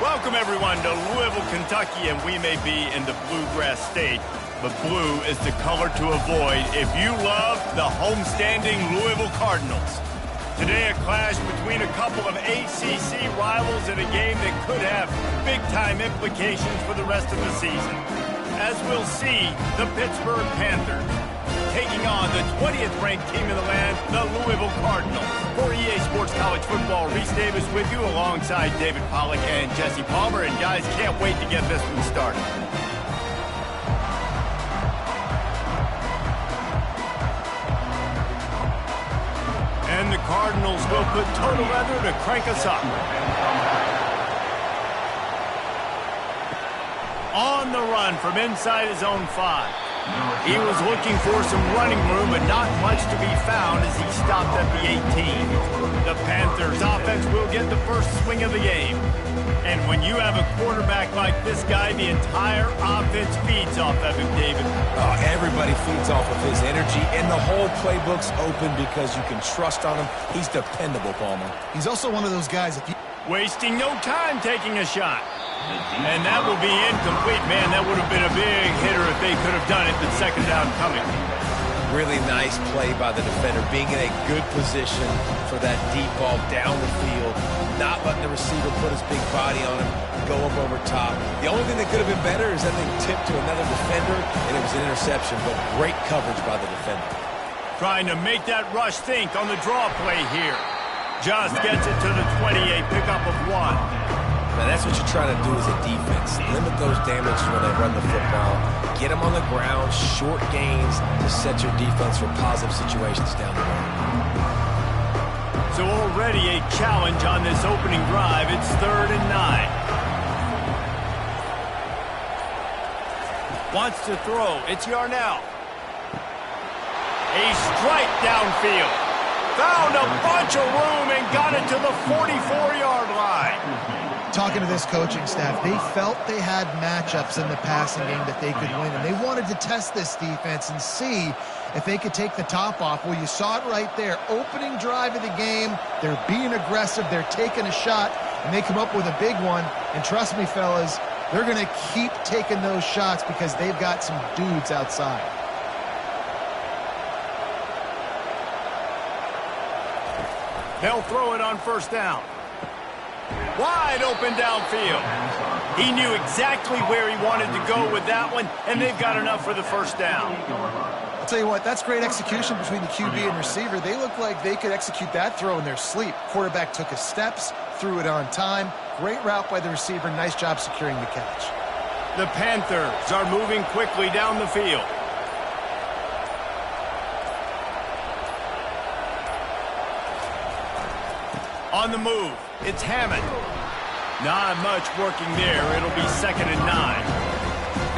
Welcome, everyone, to Louisville, Kentucky, and we may be in the Bluegrass State, but blue is the color to avoid if you love the homestanding Louisville Cardinals. Today, a clash between a couple of ACC rivals in a game that could have big-time implications for the rest of the season. As we'll see, the Pittsburgh Panthers taking on the 20th ranked team in the land, the Louisville Cardinals. For EA Sports College Football, Reese Davis with you alongside David Pollack and Jesse Palmer. And guys, can't wait to get this one started. And the Cardinals will put total leather to crank us up. On the run from inside his own 5. He was looking for some running room, but not much to be found as he stopped at the 18. The Panthers offense will get the first swing of the game. And when you have a quarterback like this guy, the entire offense feeds off of him, David. Oh, everybody feeds off of his energy, and the whole playbook's open because you can trust on him. He's dependable, Palmer. He's also one of those guys, wasting no time taking a shot. And that will be incomplete. Man, that would have been a big hitter if they could have done it, but second down coming. Really nice play by the defender, being in a good position for that deep ball down the field, not letting the receiver put his big body on him, go up over top. The only thing that could have been better is that they tipped to another defender, and it was an interception, but great coverage by the defender. Trying to make that rush think on the draw play here. Just gets it to the 28, pickup of 1. Now, that's what you're trying to do as a defense. Limit those damages when they run the football. Get them on the ground, short gains to set your defense for positive situations down the road. So already a challenge on this opening drive. It's 3rd and 9. Wants to throw. It's Yarnell. A strike downfield. Found a bunch of room and got it to the 44-yard line. Talking to this coaching staff, they felt they had matchups in the passing game that they could win, and they wanted to test this defense and see if they could take the top off. Well, you saw it right there. Opening drive of the game, they're being aggressive, they're taking a shot, and they come up with a big one. And trust me, fellas, they're going to keep taking those shots because they've got some dudes outside. They'll throw it on 1st down. Wide open downfield. He knew exactly where he wanted to go with that one, and they've got enough for the 1st down. I'll tell you what, that's great execution between the QB and receiver. They look like they could execute that throw in their sleep. Quarterback took his steps, threw it on time. Great route by the receiver. Nice job securing the catch. The Panthers are moving quickly down the field. On the move, it's Hammond. Not much working there. It'll be 2nd and 9.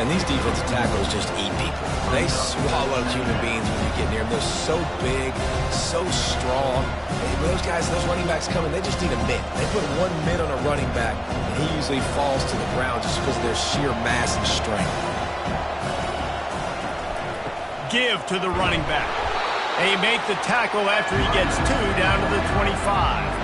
And these defensive tackles just eat people. They swallow human beings when you get near them. They're so big, so strong. When those guys, those running backs come in, they just need a mid. They put 1 mid on a running back, and he usually falls to the ground just because of their sheer mass and strength. Give to the running back. They make the tackle after he gets 2 down to the 25.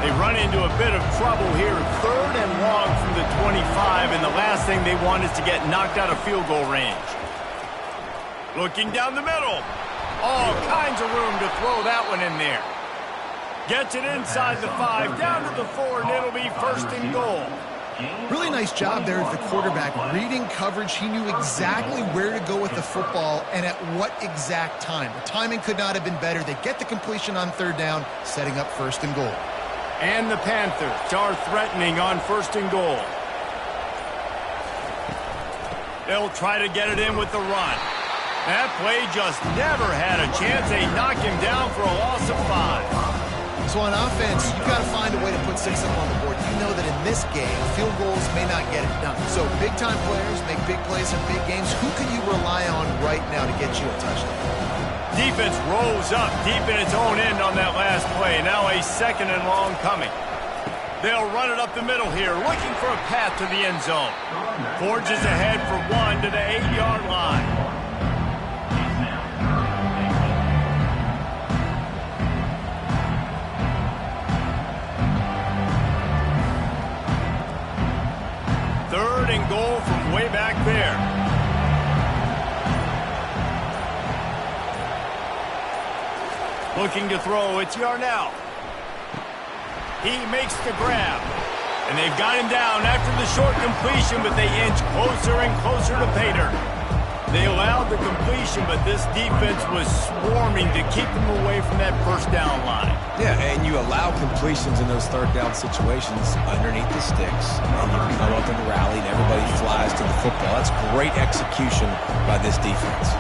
They run into a bit of trouble here. 3rd and long from the 25, and the last thing they want is to get knocked out of field goal range. Looking down the middle. All kinds of room to throw that one in there. Gets it inside the 5, down to the 4, and it'll be 1st and goal. Really nice job there of the quarterback. Reading coverage, he knew exactly where to go with the football and at what exact time. The timing could not have been better. They get the completion on 3rd down, setting up 1st and goal. And the Panthers are threatening on 1st and goal. They'll try to get it in with the run. That play just never had a chance. They knock him down for a loss of 5. So on offense, you've got to find a way to put 6 up on the board. You know that in this game, field goals may not get it done. So big-time players make big plays in big games. Who can you rely on right now to get you a touchdown? Defense rolls up deep in its own end on that last play. Now a 2nd and long coming. They'll run it up the middle here, looking for a path to the end zone. Forges ahead for 1 to the 8-yard line. Third and goal from way back there. Looking to throw, it's Yarnell. He makes the grab. And they've got him down after the short completion, but they inch closer and closer to pay dirt. They allowed the completion, but this defense was swarming to keep them away from that first down line. Yeah, and you allow completions in those third down situations underneath the sticks, and you come up and rally, and everybody flies to the football. That's great execution by this defense.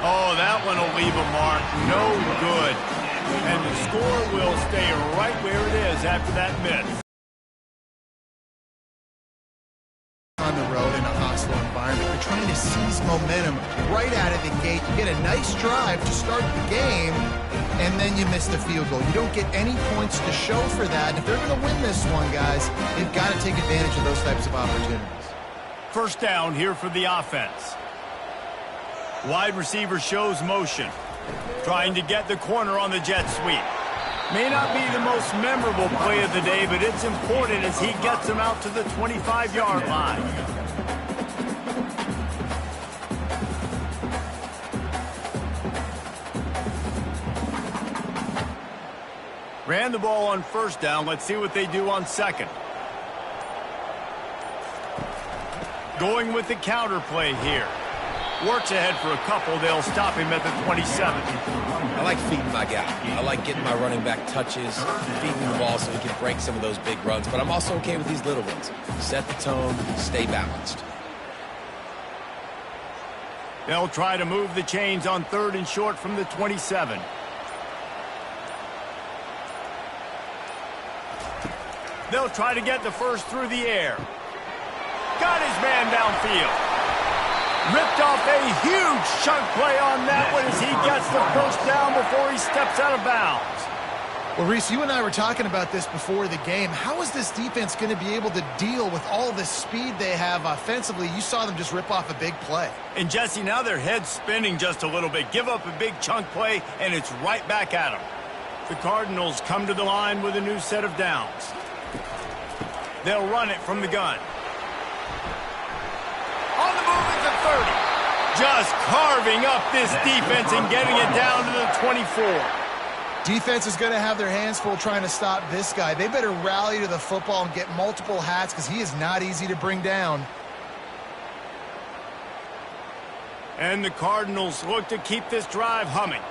Oh, that one will leave a mark. No good. And the score will stay right where it is after that miss. On the road in a hostile environment, you're trying to seize momentum right out of the gate. You get a nice drive to start the game, and then you miss the field goal. You don't get any points to show for that. And if they're going to win this one, guys, they've got to take advantage of those types of opportunities. First down here for the offense. Wide receiver shows motion, trying to get the corner on the jet sweep. May not be the most memorable play of the day, but it's important as he gets him out to the 25-yard line. Ran the ball on first down. Let's see what they do on second. Going with the counter play here. Works ahead for a couple. They'll stop him at the 27. I like feeding my guy. I like getting my running back touches, feeding the ball so he can break some of those big runs. But I'm also okay with these little ones. Set the tone, stay balanced. They'll try to move the chains on third and short from the 27. They'll try to get the first through the air. Got his man downfield. Ripped off a huge chunk play on that one as he gets the first down before he steps out of bounds. Well, Reese, you and I were talking about this before the game. How is this defense going to be able to deal with all the speed they have offensively? You saw them just rip off a big play. And, Jesse, now their head's spinning just a little bit. Give up a big chunk play, and it's right back at them. The Cardinals come to the line with a new set of downs. They'll run it from the gun. On the move at the 30. Just carving up this defense and getting it down to the 24. Defense is going to have their hands full trying to stop this guy. They better rally to the football and get multiple hats because he is not easy to bring down. And the Cardinals look to keep this drive humming.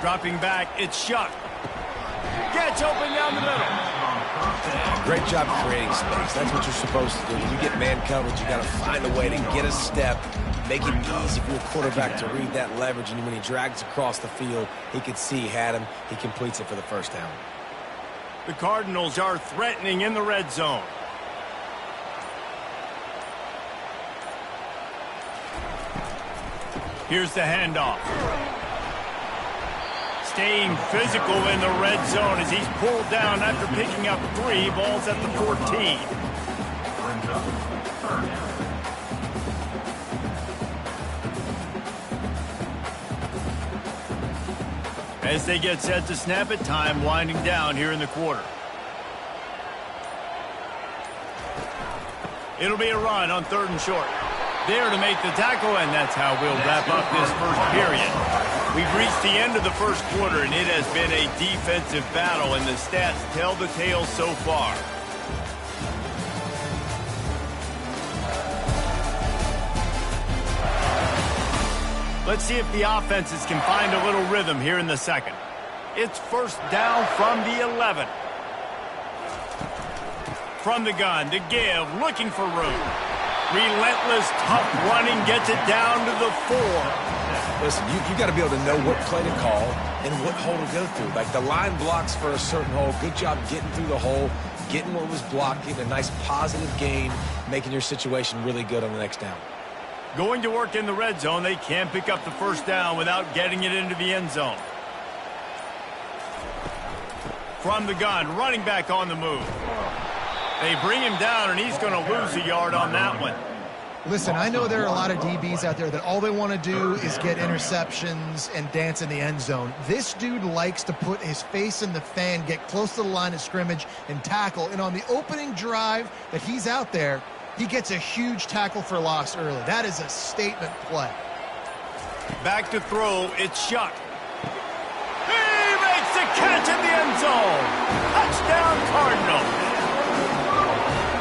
Dropping back, it's Shuck. Gets open down the middle. Great job creating space. That's what you're supposed to do. When you get man coverage, you got to find a way to get a step, make it easy for your quarterback to read that leverage, and when he drags across the field, he could see he had him. He completes it for the first down. The Cardinals are threatening in the red zone. Here's the handoff. Staying physical in the red zone as he's pulled down after picking up 3 balls at the 14. As they get set to snap it, time winding down here in the quarter. It'll be a run on third and short. There to make the tackle, and that's how we'll wrap up this first period. We've reached the end of the first quarter, and it has been a defensive battle, and the stats tell the tale so far. Let's see if the offenses can find a little rhythm here in the second. It's first down from the 11. From the gun, to give, looking for room. Relentless, tough running, gets it down to the 4. Listen, you got to be able to know what play to call and what hole to go through. Like the line blocks for a certain hole. Good job getting through the hole, getting what was blocked, getting a nice positive gain, making your situation really good on the next down. Going to work in the red zone, they can't pick up the first down without getting it into the end zone. From the gun, running back on the move. They bring him down, and he's going to lose a yard on that one. Listen, I know there are a lot of DBs out there that all they want to do is get interceptions and dance in the end zone. This dude likes to put his face in the fan, get close to the line of scrimmage, and tackle. And on the opening drive that he's out there, he gets a huge tackle for loss early. That is a statement play. Back to throw, it's Shuck. He makes the catch in the end zone. Touchdown, Cardinals.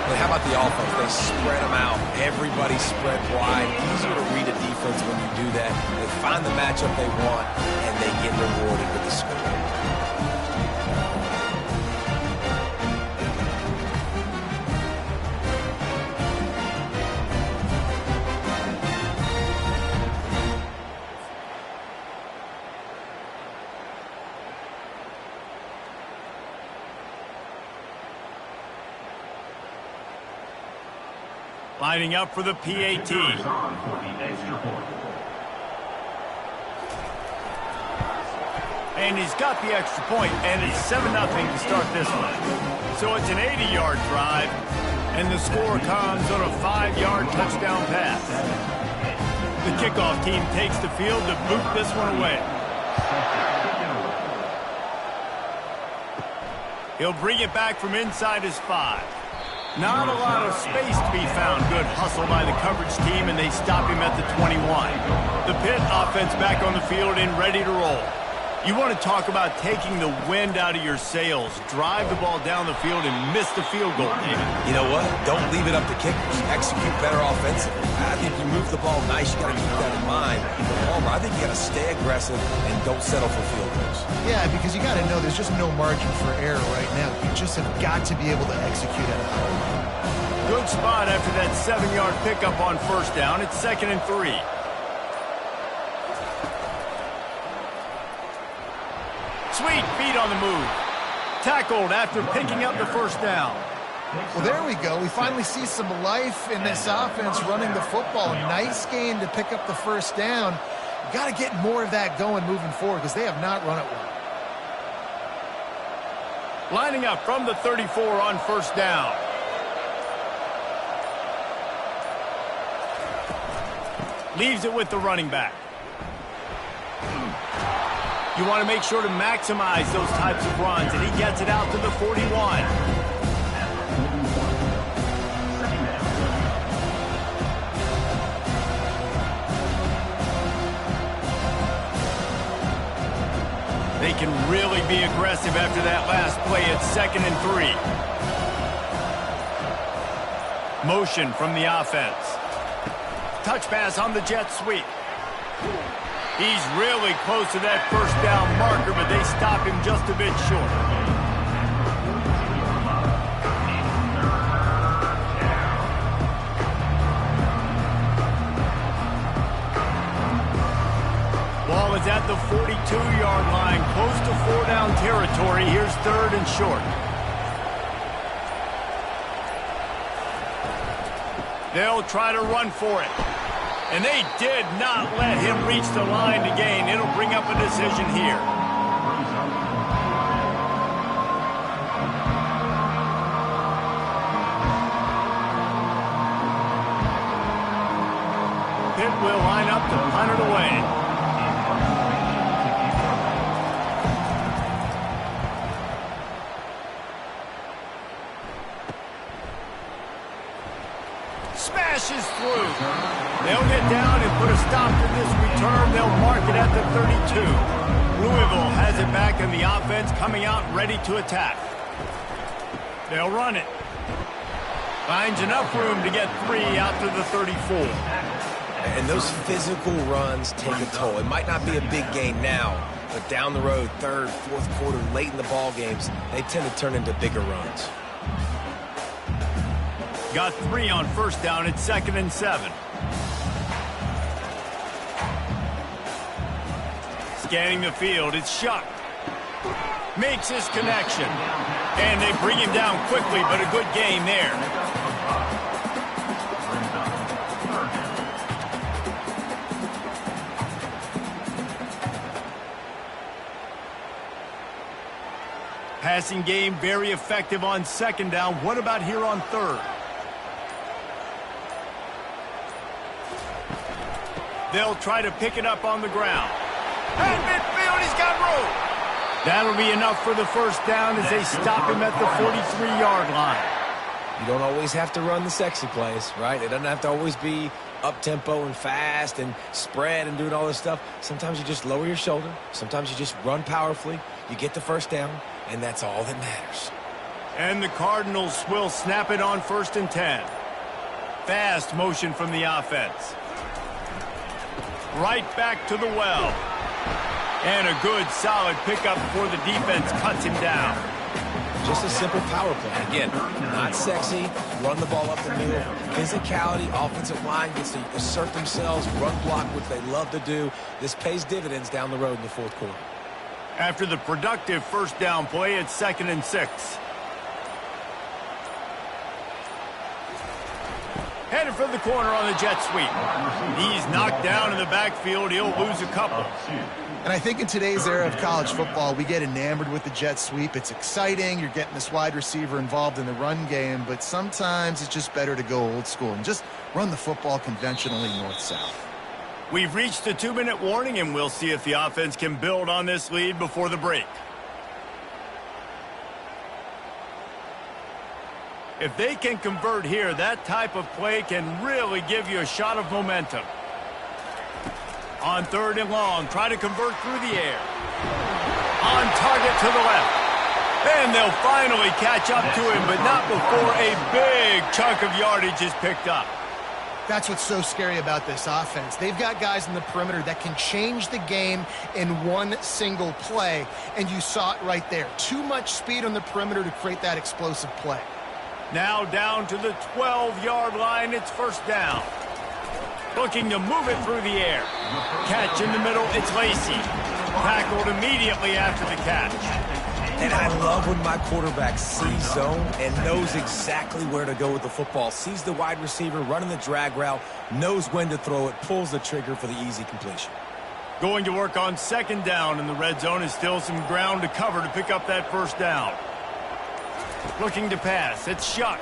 But how about the offense? They spread them out. Everybody spread wide. Easier to read a defense when you do that. They find the matchup they want, and they get rewarded with the score. Lining up for the PAT. And he's got the extra point, and it's 7-0 to start this one. So it's an 80-yard drive, and the score comes on a 5-yard touchdown pass. The kickoff team takes the field to boot this one away. He'll bring it back from inside his 5. Not a lot of space to be found. Good hustle by the coverage team, and they stop him at the 21. The Pitt offense back on the field and ready to roll. You want to talk about taking the wind out of your sails. Drive the ball down the field and miss the field goal, David. You know what? Don't leave it up to kickers. Execute better offensively. I think if you move the ball nice, you got to keep that in mind. But Palmer, I think you got to stay aggressive and don't settle for field goals. Yeah, because you got to know there's just no margin for error right now. You just have got to be able to execute at a high level. Good spot after that 7-yard pickup on first down. It's 2nd and 3. Sweet feet on the move. Tackled after picking up the first down. Well, there we go. We finally see some life in this offense running the football. Nice game to pick up the first down. You got to get more of that going moving forward because they have not run it well. Lining up from the 34 on first down. Leaves it with the running back. You want to make sure to maximize those types of runs, and he gets it out to the 41. They can really be aggressive after that last play. It's 2nd and 3. Motion from the offense. Touch pass on the jet sweep. He's really close to that first down marker, but they stop him just a bit short. Ball is at the 42-yard line, close to 4-down territory. Here's 3rd and short. They'll try to run for it. And they did not let him reach the line to gain. It'll bring up a decision here. Pitt will line up to punt it away. Smashes through. They'll get down and put a stop to this return. They'll mark it at the 32. Louisville has it back, and the offense coming out ready to attack. They'll run it. Finds enough room to get 3 out to the 34. And those physical runs take a toll. It might not be a big gain now, but down the road, 3rd, 4th quarter, late in the ball games, they tend to turn into bigger runs. Got 3 on first down. It's 2nd and 7. Scanning the field, it's Shuck. Makes his connection. And they bring him down quickly, but a good game there. Passing game very effective on second down. What about here on third? They'll try to pick it up on the ground. At midfield, he's got room. That'll be enough for the first down as they stop him at the 43-yard line. You don't always have to run the sexy plays, right? It doesn't have to always be up-tempo and fast and spread and doing all this stuff. Sometimes you just lower your shoulder. Sometimes you just run powerfully. You get the first down, and that's all that matters. And the Cardinals will snap it on 1st and 10. Fast motion from the offense. Right back to the well. And a good, solid pickup before the defense cuts him down. Just a simple power play. Again, not sexy, run the ball up the middle. Physicality, offensive line gets to assert themselves, run block, which they love to do. This pays dividends down the road in the fourth quarter. After the productive first down play, it's 2nd and 6. Headed for the corner on the jet sweep. He's knocked down in the backfield. He'll lose a couple. And I think in today's era of college football, we get enamored with the jet sweep. It's exciting. You're getting this wide receiver involved in the run game, but sometimes it's just better to go old school and just run the football conventionally north-south. We've reached the 2-minute warning, and we'll see if the offense can build on this lead before the break. If they can convert here, that type of play can really give you a shot of momentum. On 3rd and long, try to convert through the air. On target to the left. And they'll finally catch up to him, but not before a big chunk of yardage is picked up. That's what's so scary about this offense. They've got guys in the perimeter that can change the game in one single play, and you saw it right there. Too much speed on the perimeter to create that explosive play. Now down to the 12-yard line, it's 1st down. Looking to move it through the air. Catch in the middle, it's Lacey. Tackled immediately after the catch. And I love when my quarterback sees zone and knows exactly where to go with the football. Sees the wide receiver running the drag route, knows when to throw it, pulls the trigger for the easy completion. Going to work on 2nd down, and the red zone is still some ground to cover to pick up that 1st down. Looking to pass, it's Shuck.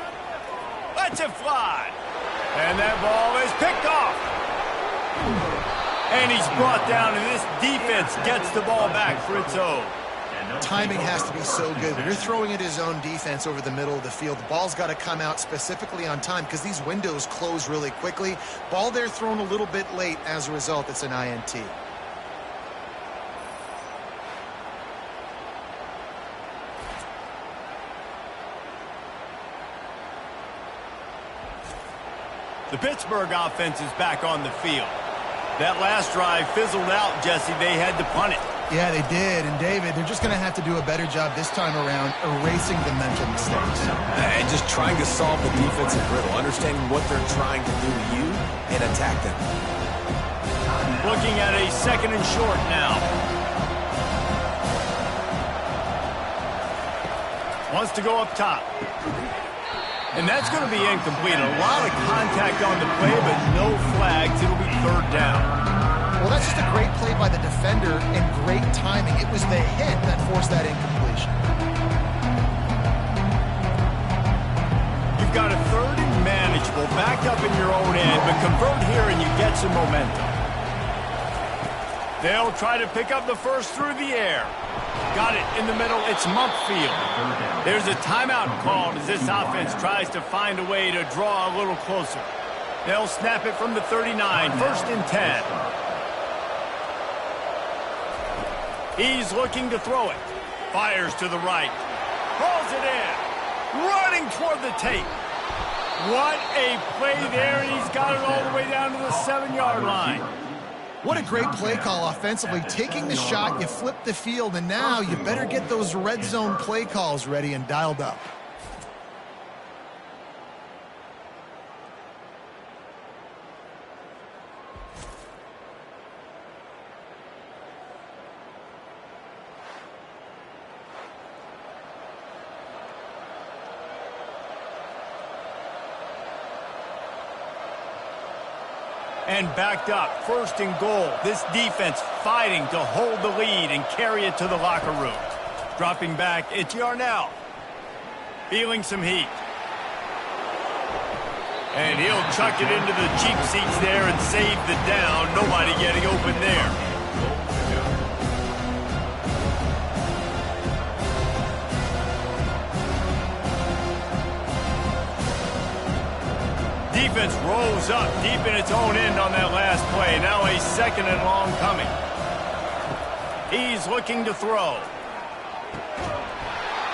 Lets it fly. And that ball is picked off. And he's brought down, and this defense gets the ball back for its own. Timing has to be so good. When you're throwing at his own defense over the middle of the field, the ball's got to come out specifically on time because these windows close really quickly. Ball there thrown a little bit late. As a result, it's an INT. The Pittsburgh offense is back on the field. That last drive fizzled out, Jesse. They had to punt it. Yeah, they did. And, David, they're just going to have to do a better job this time around erasing the mental mistakes. And just trying to solve the defensive riddle, understanding what they're trying to do to you and attack them. Looking at a 2nd and short now. Wants to go up top. And that's going to be incomplete. A lot of contact on the play, but no flags. It'll be 3rd down. Well, that's just a great play by the defender and great timing. It was the hit that forced that incompletion. You've got a 3rd and manageable, backed up in your own end, but convert here and you get some momentum. They'll try to pick up the first through the air. Got it in the middle. It's Mumpfield. There's a timeout called as this offense tries to find a way to draw a little closer. They'll snap it from the 39, 1st and 10. He's looking to throw it. Fires to the right. Pulls it in. Running toward the tape. What a play there, and he's got it all the way down to the 7-yard line. What a great play call offensively. Taking the shot, you flip the field, and now you better get those red zone play calls ready and dialed up. And backed up, 1st and goal. This defense fighting to hold the lead and carry it to the locker room. Dropping back, it's Yarnell. Feeling some heat. And he'll chuck it into the cheap seats there and save the down. Nobody getting open there. Defense rolls up deep in its own end on that last play. Now a second and long coming. He's looking to throw.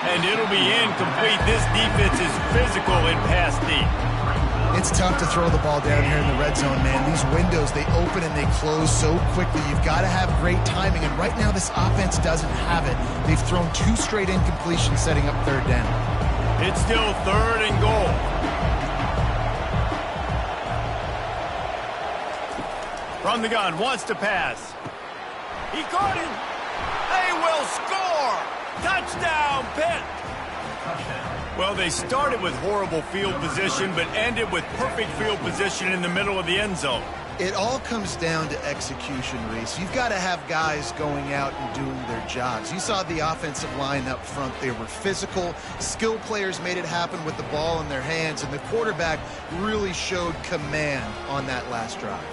And it'll be incomplete. This defense is physical in pass deep. It's tough to throw the ball down here in the red zone, man. These windows, they open and they close so quickly. You've got to have great timing, and right now this offense doesn't have it. They've thrown 2 straight incompletions setting up third down. It's still third and goal. From the gun, wants to pass. He caught him. They will score. Touchdown, Pitt. Well, they started with horrible field position, but ended with perfect field position in the middle of the end zone. It all comes down to execution, Reese. You've got to have guys going out and doing their jobs. You saw the offensive line up front. They were physical. Skill players made it happen with the ball in their hands, and the quarterback really showed command on that last drive.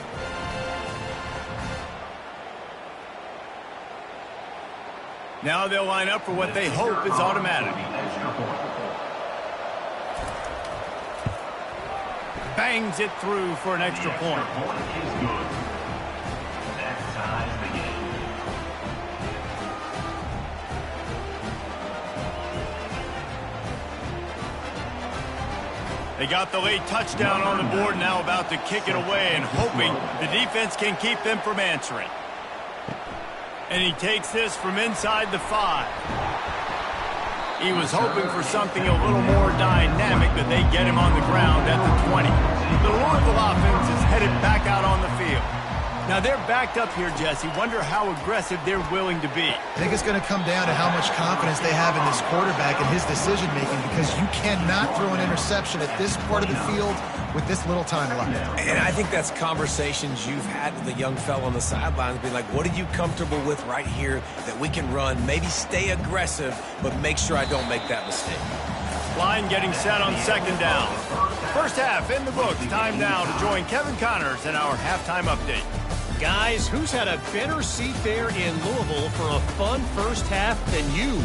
Now they'll line up for what they hope is automatic. Bangs it through for an extra point. They got the late touchdown on the board, now about to kick it away and hoping the defense can keep them from answering. And he takes this from inside the 5. He was hoping for something a little more dynamic, but they get him on the ground at the 20. The Louisville offense is headed back out on the field. Now they're backed up here, Jesse. Wonder how aggressive they're willing to be. I think it's going to come down to how much confidence they have in this quarterback and his decision-making, because you cannot throw an interception at this part of the field with this little time left. And I think that's conversations you've had with the young fellow on the sidelines. Be like, what are you comfortable with right here that we can run? Maybe stay aggressive, but make sure I don't make that mistake. Line getting set on second down. First half in the books. Time now to join Kevin Connors in our halftime update. Guys, who's had a better seat there in Louisville for a fun first half than you?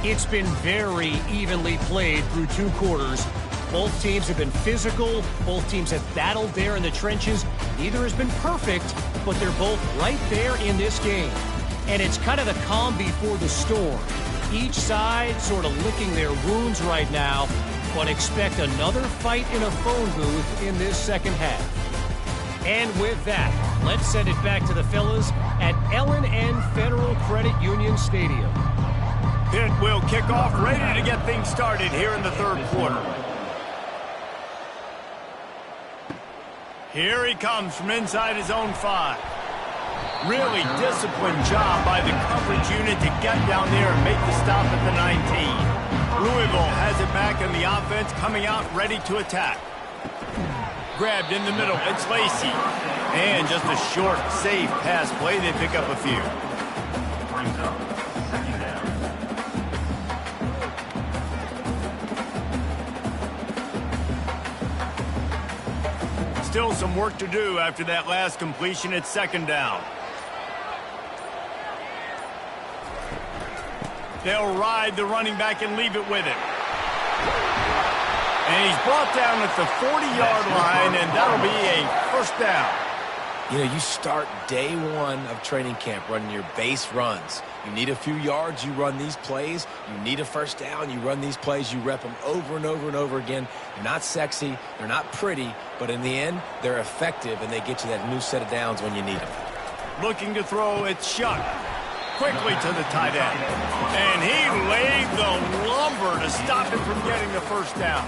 It's been very evenly played through 2 quarters. Both teams have been physical. Both teams have battled there in the trenches. Neither has been perfect, but they're both right there in this game. And it's kind of the calm before the storm. Each side sort of licking their wounds right now, but expect another fight in a phone booth in this second half. And with that, let's send it back to the fellas at L&N Federal Credit Union Stadium. Pitt will kick off, ready to get things started here in the third quarter. Here he comes from inside his own 5. Really disciplined job by the coverage unit to get down there and make the stop at the 19. Louisville has it back in the offense, coming out ready to attack. Grabbed in the middle, it's Lacey. And just a short, safe pass play, they pick up a few. Still some work to do after that last completion at second down. They'll ride the running back and leave it with him. And he's brought down at the 40-yard line, and that'll be a first down. You know, you start day 1 of training camp running your base runs. You need a few yards, you run these plays. You need a first down, you run these plays. You rep them over and over and over again. They're not sexy, they're not pretty, but in the end, they're effective, and they get you that new set of downs when you need them. Looking to throw, it's Shuck. Quickly to the tight end. And he laid the lumber to stop him from getting the first down.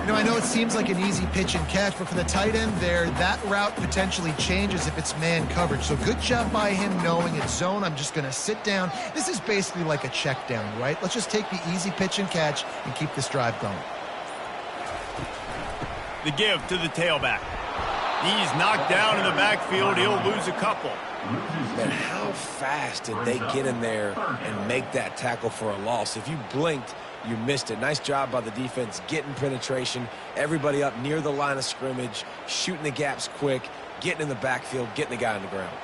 You know, I know it seems like an easy pitch and catch, but for the tight end there, that route potentially changes if it's man coverage. So good job by him knowing it's zone. I'm just going to sit down. This is basically like a check down, right? Let's just take the easy pitch and catch and keep this drive going. The give to the tailback. He's knocked down in the backfield. He'll lose a couple. Man, how fast did they get in there and make that tackle for a loss? If you blinked, you missed it. Nice job by the defense getting penetration. Everybody up near the line of scrimmage, shooting the gaps quick, getting in the backfield, getting the guy on the ground.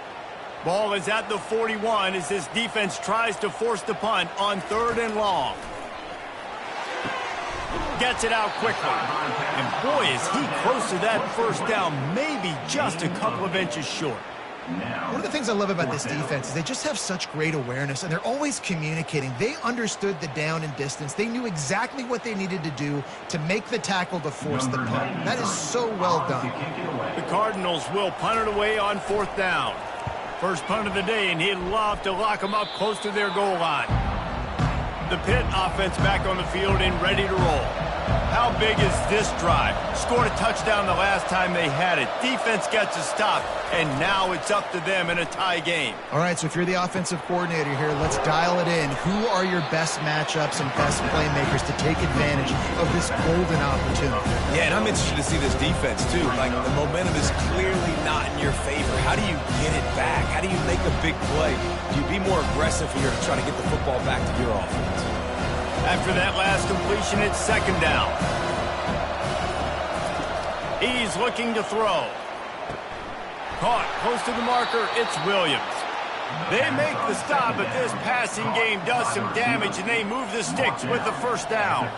Ball is at the 41 as this defense tries to force the punt on 3rd and long. Gets it out quickly. And boy, is he close to that first down, maybe just a couple of inches short. One of the things I love about this defense is they just have such great awareness, and they're always communicating. They understood the down and distance. They knew exactly what they needed to do to make the tackle to force the punt. That is so well done. The Cardinals will punt it away on 4th down. First punt of the day, and he'd love to lock them up close to their goal line. The Pitt offense back on the field and ready to roll. How big is this drive? Scored a touchdown the last time they had it. Defense gets a stop, and now it's up to them in a tie game. All right, so if you're the offensive coordinator here, let's dial it in. Who are your best matchups and best playmakers to take advantage of this golden opportunity? Yeah, and I'm interested to see this defense, too. Like, the momentum is clearly not in your favor. How do you get it back? How do you make a big play? Do you be more aggressive here to try to get the football back to your offense? After that last completion, it's 2nd down. He's looking to throw. Caught close to the marker, it's Williams. They make the stop, but this passing game does some damage, and they move the sticks with the first down.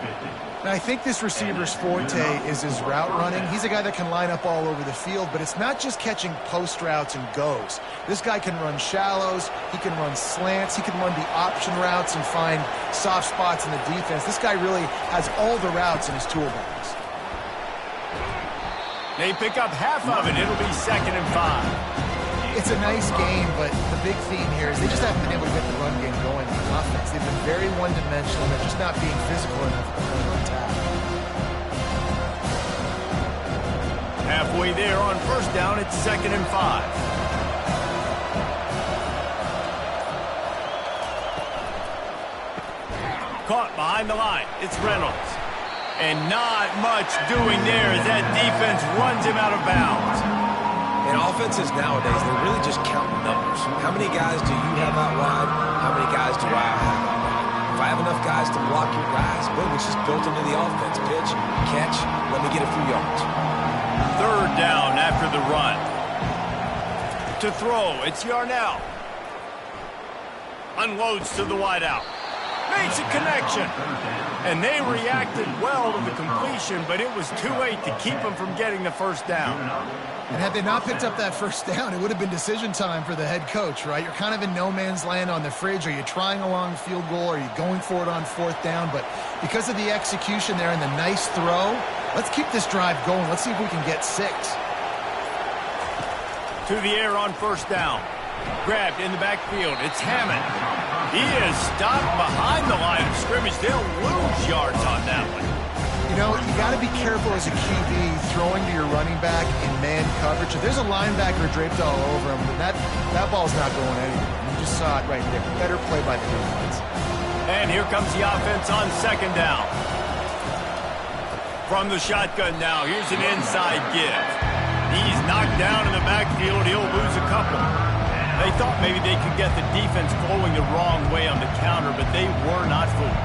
Now, I think this receiver's forte is his route running. He's a guy that can line up all over the field, but it's not just catching post routes and goes. This guy can run shallows, he can run slants, he can run the option routes and find soft spots in the defense. This guy really has all the routes in his toolbox. They pick up half of it. It'll be 2nd and 5. It's a nice game, but the big theme here is they just haven't been able to get the run game going on offense. They've been very one-dimensional. They're just not being physical enough on attack. Halfway there on 1st down, it's 2nd and 5. Caught behind the line. It's Reynolds. And not much doing there as that defense runs him out of bounds. In offenses nowadays, they're really just counting numbers. How many guys do you have out wide? How many guys do I have out wide? If I have enough guys to block your guys, boom, it's just built into the offense. Pitch, catch, let me get a few yards. 3rd down after the run. To throw, it's Yarnell. Unloads to the wideout. Makes a connection. And they reacted well to the completion, but it was too late to keep them from getting the first down. And had they not picked up that first down, it would have been decision time for the head coach, right? You're kind of in no man's land on the fridge. Are you trying a long field goal? Are you going for it on 4th down? But because of the execution there and the nice throw, let's keep this drive going. Let's see if we can get 6. To the air on 1st down. Grabbed in the backfield. It's Hammond. He is stopped behind the line of scrimmage. They'll lose yards on that one. You know, you got to be careful as a QB throwing to your running back in man coverage. If there's a linebacker draped all over him, that ball's not going anywhere. You just saw it right there. Better play by the defense. And here comes the offense on 2nd down. From the shotgun now, here's an inside give. He's knocked down in the backfield. He'll lose a couple. They thought maybe they could get the defense flowing the wrong way on the counter, but they were not fooled.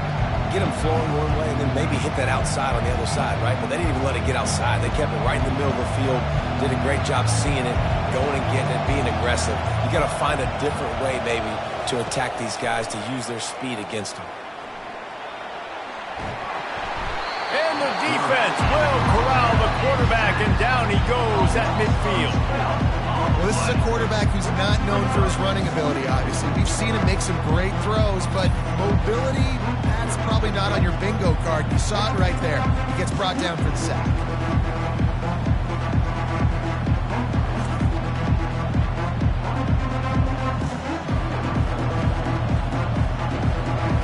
Get them flowing one way and then maybe hit that outside on the other side, right? But they didn't even let it get outside. They kept it right in the middle of the field, did a great job seeing it, going and getting it, being aggressive. You got to find a different way maybe to attack these guys, to use their speed against them. And the defense will corral the quarterback, and down he goes at midfield. Well, this is a quarterback who's not known for his running ability, obviously. We've seen him make some great throws, but mobility, that's probably not on your bingo card. You saw it right there. He gets brought down for the sack.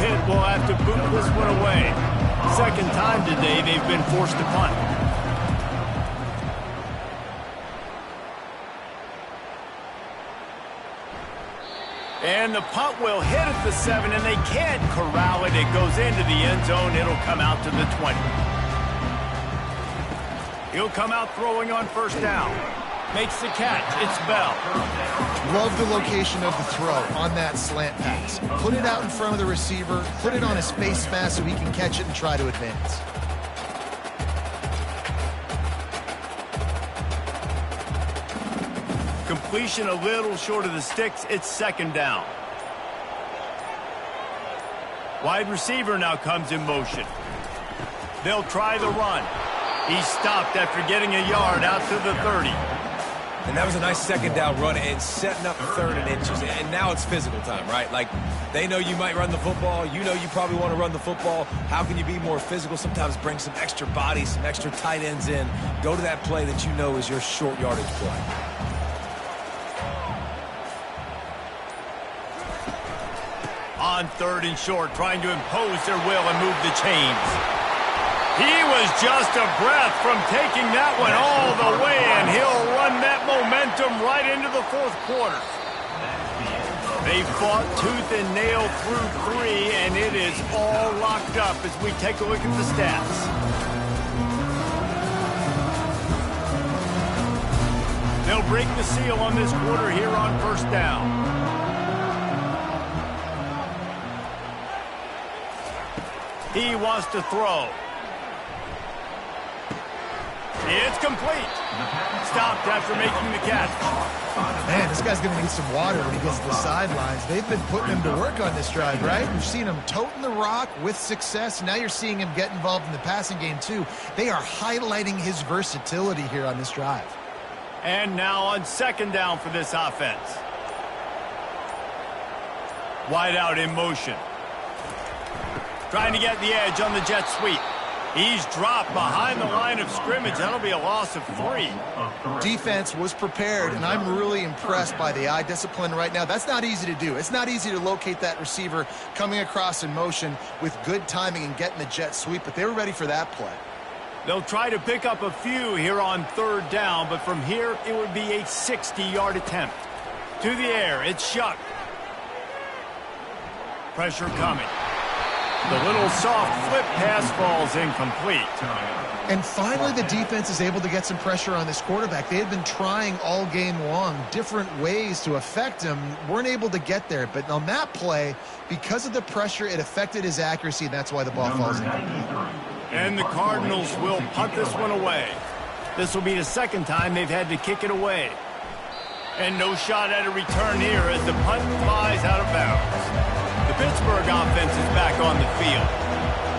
Pitt will have to boot this one away. 2nd time today they've been forced to punt. And the punt will hit at the 7, and they can't corral it. It goes into the end zone. It'll come out to the 20. He'll come out throwing on 1st down. Makes the catch. It's Bell. Love the location of the throw on that slant pass. Put it out in front of the receiver, put it on his face mask so he can catch it and try to advance. Completion a little short of the sticks. It's second down. Wide receiver now comes in motion. They'll try the run. He stopped after getting a yard out to the 30. And that was a nice second down run and setting up third and inches. And now it's physical time, right? Like, they know you might run the football. You know you probably want to run the football. How can you be more physical? Sometimes bring some extra bodies, some extra tight ends in. Go to that play that you know is your short yardage play. On third and short, trying to impose their will and move the chains. He was just a breath from taking that one all the way, and he'll run that momentum right into the fourth quarter. They fought tooth and nail through three, and it is all locked up as we take a look at the stats. They'll break the seal on this quarter here on first down. He wants to throw. It's complete. Stopped after making the catch. Man, this guy's going to need some water when he gets to the sidelines. They've been putting him to work on this drive, right? We've seen him toting the rock with success. Now you're seeing him get involved in the passing game, too. They are highlighting his versatility here on this drive. And now on second down for this offense. Wide out in motion. Trying to get the edge on the jet sweep. He's dropped behind the line of scrimmage. That'll be a loss of 3. Defense was prepared, and I'm really impressed by the eye discipline right now. That's not easy to do. It's not easy to locate that receiver coming across in motion with good timing and getting the jet sweep, but they were ready for that play. They'll try to pick up a few here on third down, but from here it would be a 60-yard attempt. To the air, it's Shuck. Pressure coming. The little soft flip pass falls incomplete. And finally, the defense is able to get some pressure on this quarterback. They had been trying all game long different ways to affect him. Weren't able to get there. But on that play, because of the pressure, it affected his accuracy, and that's why the ball falls incomplete. And the Cardinals will punt this one away. This will be the second time they've had to kick it away. And no shot at a return here as the punt flies out of bounds. The Pittsburgh offense is back on the field.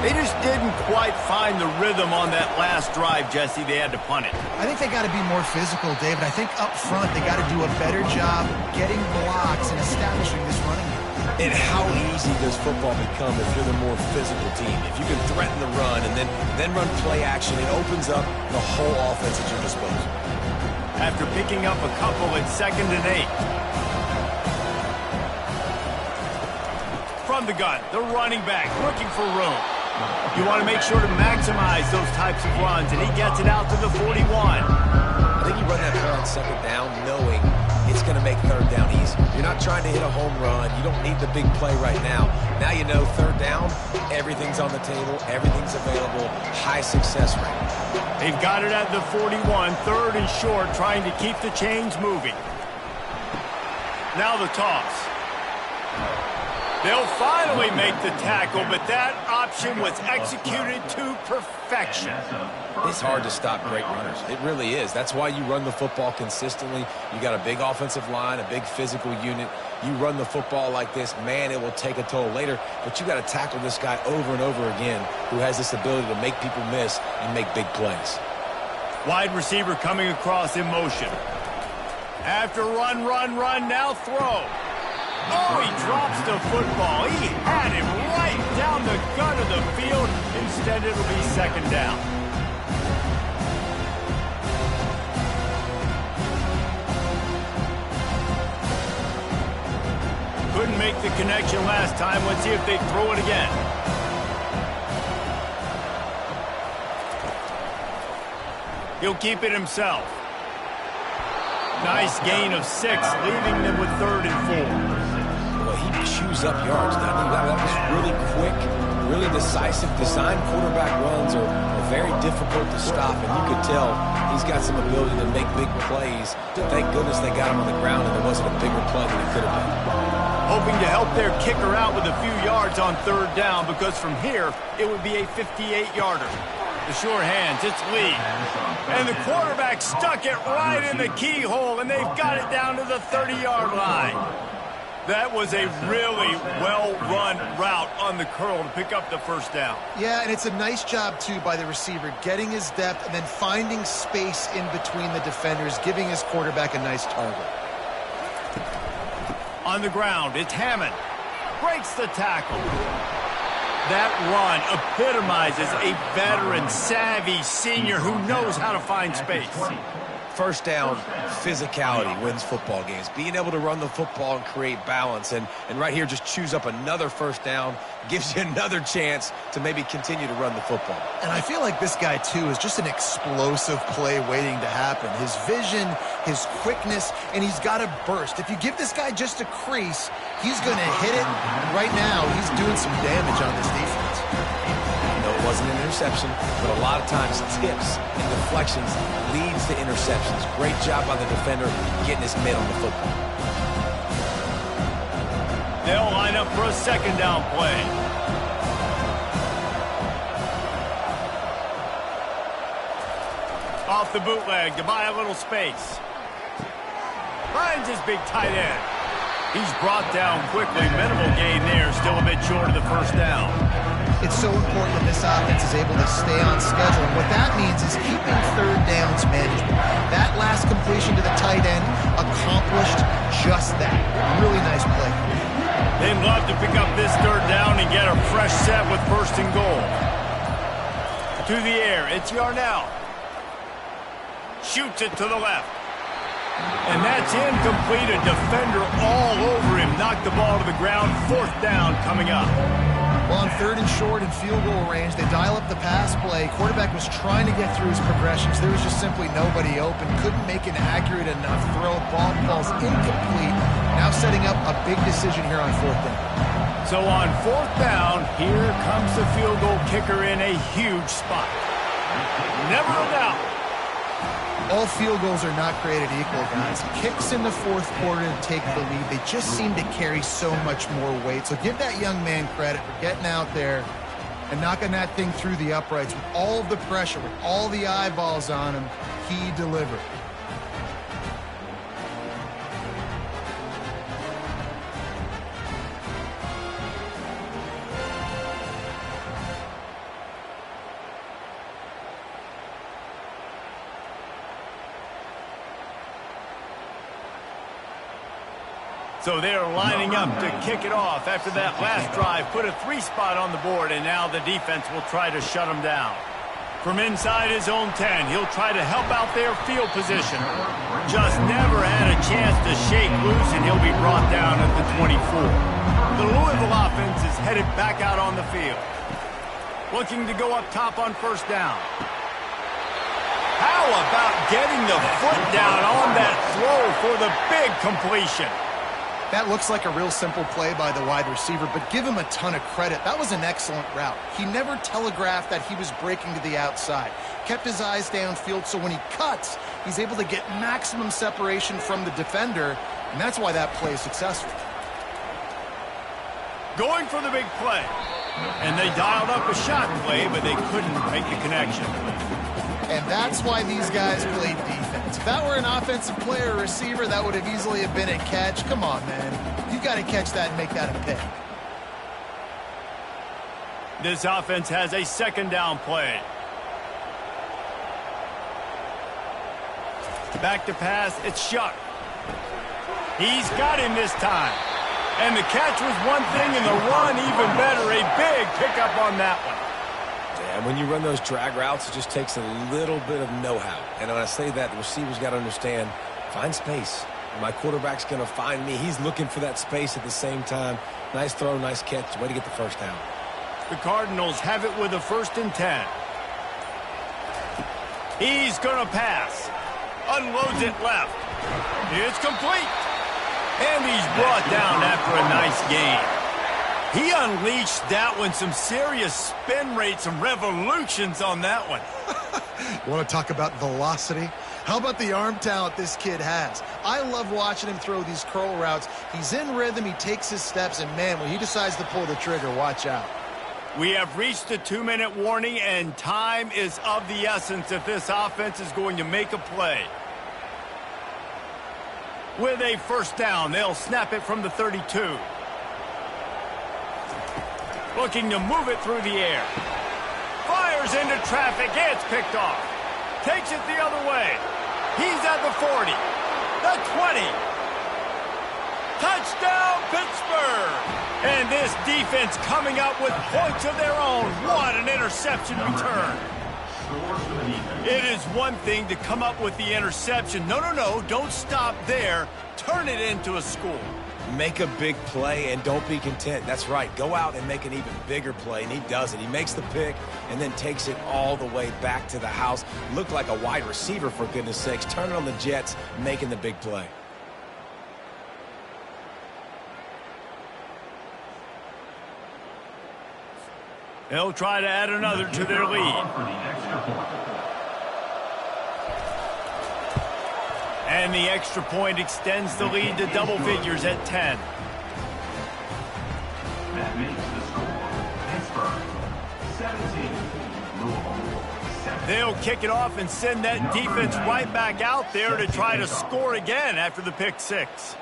They just didn't quite find the rhythm on that last drive, Jesse. They had to punt it. I think they got to be more physical, David. I think up front they got to do a better job getting blocks and establishing this running game. And how easy does football become if you're the more physical team? If you can threaten the run and then run play action, it opens up the whole offense at your disposal. After picking up a couple at 2nd and 8. From the gun, the running back looking for room. You want to make sure to maximize those types of runs, and he gets it out to the 41. I think you run that play on second down knowing it's going to make third down easy. You're not trying to hit a home run. You don't need the big play right now. Now you know third down, everything's on the table, everything's available, high success rate. They've got it at the 41, third and short, trying to keep the chains moving. Now the toss. They'll finally make the tackle, but that option was executed to perfection. It's hard to stop great runners. It really is. That's why you run the football consistently. You got a big offensive line, a big physical unit. You run the football like this, man, it will take a toll later. But you got to tackle this guy over and over again who has this ability to make people miss and make big plays. Wide receiver coming across in motion. After run, now throw. Oh, he drops the football. He had him right down the gut of the field. Instead, it'll be second down. Couldn't make the connection last time. Let's see if they throw it again. He'll keep it himself. Nice gain of 6, leaving them with 3rd and 4. Well, he chews up yards. That was really quick, really decisive, design quarterback runs are very difficult to stop, and you could tell he's got some ability to make big plays. Thank goodness they got him on the ground and there wasn't a bigger play than it could have been. Hoping to help their kicker out with a few yards on third down, because from here, it would be a 58-yarder. The sure hands, it's Lee. And the quarterback stuck it right in the keyhole, and they've got it down to the 30-yard line. That was a really well-run route on the curl to pick up the first down. Yeah, and it's a nice job, too, by the receiver, getting his depth and then finding space in between the defenders, giving his quarterback a nice target. On the ground, it's Hammond. Breaks the tackle. That run epitomizes a veteran, savvy senior who knows how to find space. First down, physicality wins football games. Being able to run the football and create balance. And right here, just choose up another first down, gives you another chance to maybe continue to run the football. And I feel like this guy, too, is just an explosive play waiting to happen. His vision, his quickness, and he's got a burst. If you give this guy just a crease, he's going to hit it. And right now, he's doing some damage on this defense. No, it wasn't an interception, but a lot of times tips and deflections leads to interceptions. Great job by the defender getting his mitt on the football. They'll line up for a second down play. Off the bootleg to buy a little space. Finds his big tight end. He's brought down quickly. Minimal gain there. Still a bit short of the first down. It's so important that this offense is able to stay on schedule. And what that means is keeping third downs manageable. That last completion to the tight end accomplished just that. Really nice play. They'd love to pick up this third down and get a fresh set with first and goal. To the air, it's Yarnell. Shoots it to the left. And that's incomplete. A defender all over him. Knocked the ball to the ground. Fourth down coming up. Well, on third and short and field goal range, they dial up the pass play. Quarterback was trying to get through his progressions. There was just simply nobody open. Couldn't make an accurate enough throw. Ball falls incomplete. Now setting up a big decision here on fourth down. So on fourth down, here comes the field goal kicker in a huge spot. Never a doubt. All field goals are not created equal, guys. Kicks in the fourth quarter to take the lead. They just seem to carry so much more weight. So give that young man credit for getting out there and knocking that thing through the uprights with all of the pressure, with all the eyeballs on him. He delivered. So they're lining up to kick it off after that last drive. Put a 3-spot on the board, and now the defense will try to shut them down. From inside his own 10, he'll try to help out their field position. Just never had a chance to shake loose, and he'll be brought down at the 24. The Louisville offense is headed back out on the field. Looking to go up top on first down. How about getting the foot down on that throw for the big completion? That looks like a real simple play by the wide receiver, but give him a ton of credit. That was an excellent route. He never telegraphed that he was breaking to the outside. Kept his eyes downfield, so when he cuts, he's able to get maximum separation from the defender, and that's why that play is successful. Going for the big play. And they dialed up a shot play, but they couldn't make the connection. And that's why these guys played defense. If that were an offensive player or receiver, that would have easily have been a catch. Come on, man. You got to catch that and make that a pick. This offense has a second down play. Back to pass, it's Shuck. He's got him this time. And the catch was one thing, and the run even better. A big pickup on that one. And when you run those drag routes, it just takes a little bit of know-how. And when I say that, the receiver's got to understand, find space. My quarterback's going to find me. He's looking for that space at the same time. Nice throw, nice catch. Way to get the first down. The Cardinals have it with a 1st and 10. He's going to pass. Unloads it left. It's complete. And he's brought down after a nice gain. He unleashed that one, some serious spin rate, some revolutions on that one. You want to talk about velocity? How about the arm talent this kid has? I love watching him throw these curl routes. He's in rhythm, he takes his steps, and man, when he decides to pull the trigger, watch out. We have reached the 2-minute warning, and time is of the essence if this offense is going to make a play. With a first down, they'll snap it from the 32. Looking to move it through the air. Fires into traffic. It's picked off. Takes it the other way. He's at the 40. The 20. Touchdown, Pittsburgh. And this defense coming up with points of their own. What an interception return. It is one thing to come up with the interception. No, don't stop there. Turn it into a score. Make a big play and don't be content. That's right. Go out and make an even bigger play, and he does it. He makes the pick and then takes it all the way back to the house. Looked like a wide receiver, for goodness sakes. Turning on the Jets, making the big play. They'll try to add another to their lead. And the extra point extends the lead to double figures at 10. That makes the score. Pittsburgh 17, Louisville 7. They'll kick it off and send that defense right back out there to try to score again after the pick six.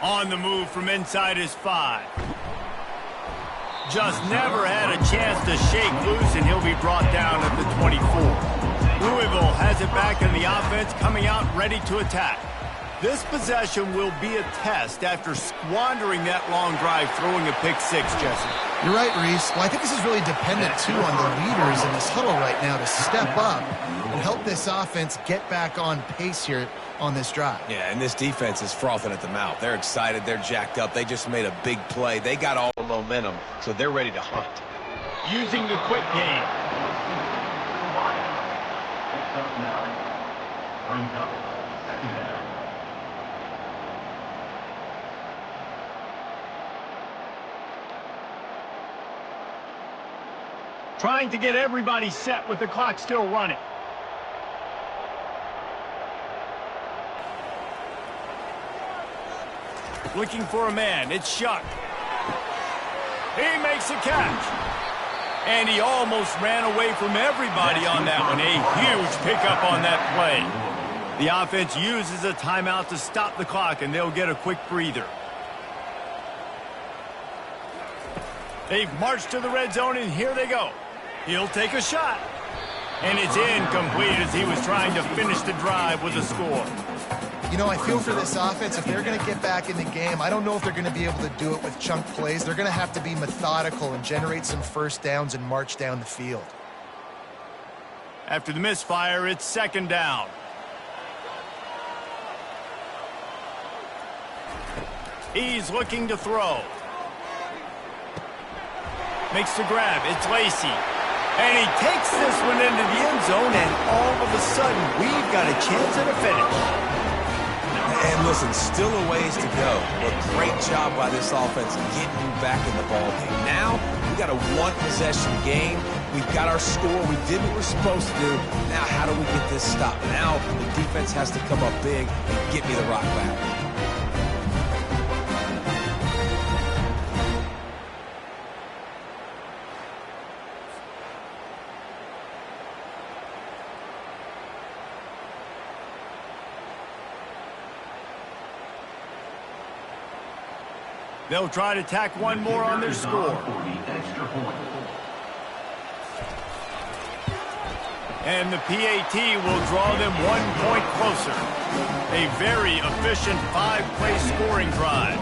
On the move from inside his 5. Just never had a chance to shake loose, and he'll be brought down at the 24. Louisville has it back in the offense, coming out ready to attack. This possession will be a test after squandering that long drive, throwing a pick six, Jesse. You're right, Reese. Well, I think this is really dependent, too, on the leaders in this huddle right now to step up and help this offense get back on pace here on this drive. Yeah, and this defense is frothing at the mouth. They're excited. They're jacked up. They just made a big play. They got all the momentum, so they're ready to hunt. Using the quick game. Trying to get everybody set with the clock still running. Looking for a man. It's Shuck. He makes a catch. And he almost ran away from everybody on that one. A huge pickup on that play. The offense uses a timeout to stop the clock, and they'll get a quick breather. They've marched to the red zone, and here they go. He'll take a shot. And it's incomplete as he was trying to finish the drive with a score. You know, I feel for this offense, if they're going to get back in the game, I don't know if they're going to be able to do it with chunk plays. They're going to have to be methodical and generate some first downs and march down the field. After the misfire, it's second down. He's looking to throw. Makes the grab. It's Lacey. And he takes this one into the end zone, and all of a sudden, we've got a chance at a finish. And listen, still a ways to go, but great job by this offense getting you back in the ballgame. Now, we got a one-possession game. We've got our score. We did what we're supposed to do. Now, how do we get this stopped? Now, the defense has to come up big and get me the rock back. They'll try to tack one more on their score. And the PAT will draw them 1 point closer. A very efficient 5-play scoring drive.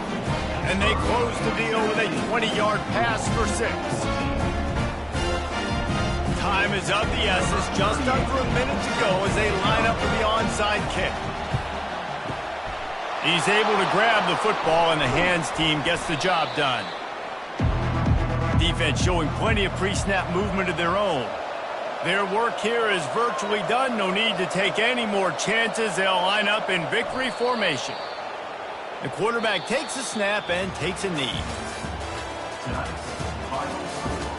And they close the deal with a 20-yard pass for 6. Time is of the essence, just under a minute to go as they line up for the onside kick. He's able to grab the football, and the hands team gets the job done. Defense showing plenty of pre-snap movement of their own. Their work here is virtually done. No need to take any more chances. They'll line up in victory formation. The quarterback takes a snap and takes a knee. tonight's final score.